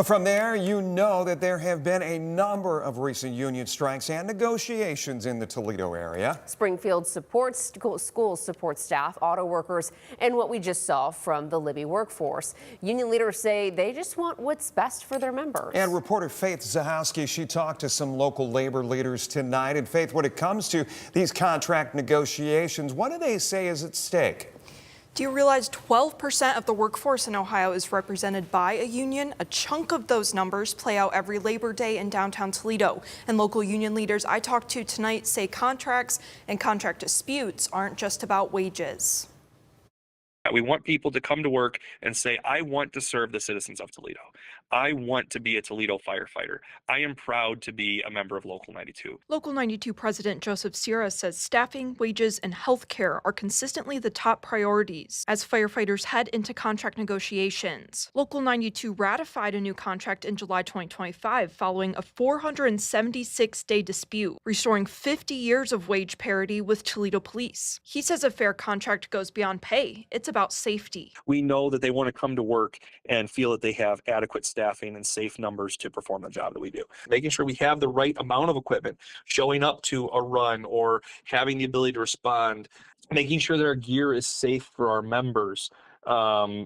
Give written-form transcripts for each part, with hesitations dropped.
From there, you know that there have been a number of recent union strikes and negotiations in the Toledo area. Springfield supports schools support staff, auto workers, and what we just saw from the Libbey workforce. Union leaders say they just want what's best for their members. And reporter Faith Zahowski, she talked to some local labor leaders tonight. And Faith, when it comes to these contract negotiations, what do they say is at stake? Do you realize 12% of the workforce in Ohio is represented by a union? A chunk of those numbers play out every Labor Day in downtown Toledo. And local union leaders I talked to tonight say contracts and contract disputes aren't just about wages. We want people to come to work and say, I want to serve the citizens of Toledo. I want to be a Toledo firefighter. I am proud to be a member of Local 92. Local 92 President Joseph Sierra says staffing, wages, and health care are consistently the top priorities as firefighters head into contract negotiations. Local 92 ratified a new contract in July 2025 following a 476-day dispute, restoring 50 years of wage parity with Toledo police. He says a fair contract goes beyond pay. It's about safety. We know that they want to come to work and feel that they have adequate staffing and safe numbers to perform the job that we do. Making sure we have the right amount of equipment, showing up to a run or having the ability to respond, making sure that our gear is safe for our members,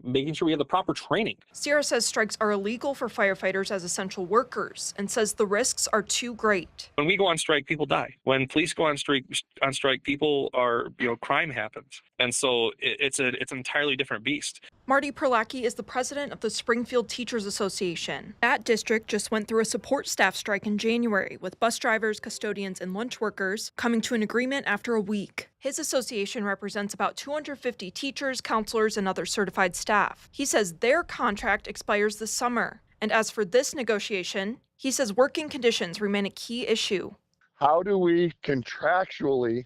making sure we have the proper training. Sierra says strikes are illegal for firefighters as essential workers and says the risks are too great. When we go on strike, people die. When police go on strike, people are, crime happens. And so it's an entirely different beast. Marty Perlacki is the president of the Springfield Teachers Association. That district just went through a support staff strike in January with bus drivers, custodians, and lunch workers coming to an agreement after a week. His association represents about 250 teachers, counselors, and other certified staff. He says their contract expires this summer. And as for this negotiation, he says working conditions remain a key issue. How do we contractually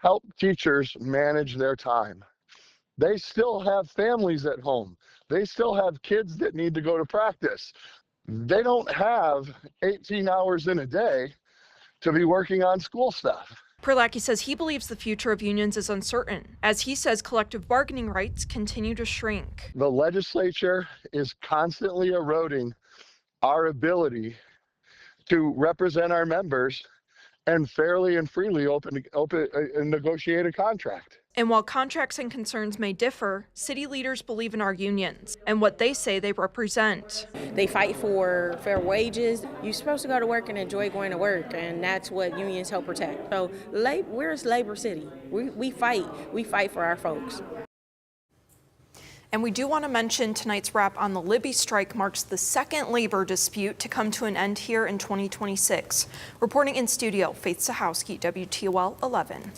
help teachers manage their time? They still have families at home. They still have kids that need to go to practice. They don't have 18 hours in a day to be working on school stuff. Perlacki says he believes the future of unions is uncertain, as he says collective bargaining rights continue to shrink. The legislature is constantly eroding our ability to represent our members and fairly and freely open and negotiate a contract. And while contracts and concerns may differ, city leaders believe in our unions and what they say they represent. They fight for fair wages. You're supposed to go to work and enjoy going to work, and that's what unions help protect. So we're a labor city. We fight for our folks. And we do want to mention tonight's wrap on the Libbey strike marks the second labor dispute to come to an end here in 2026. Reporting in studio, Faith Zahowski, WTOL 11.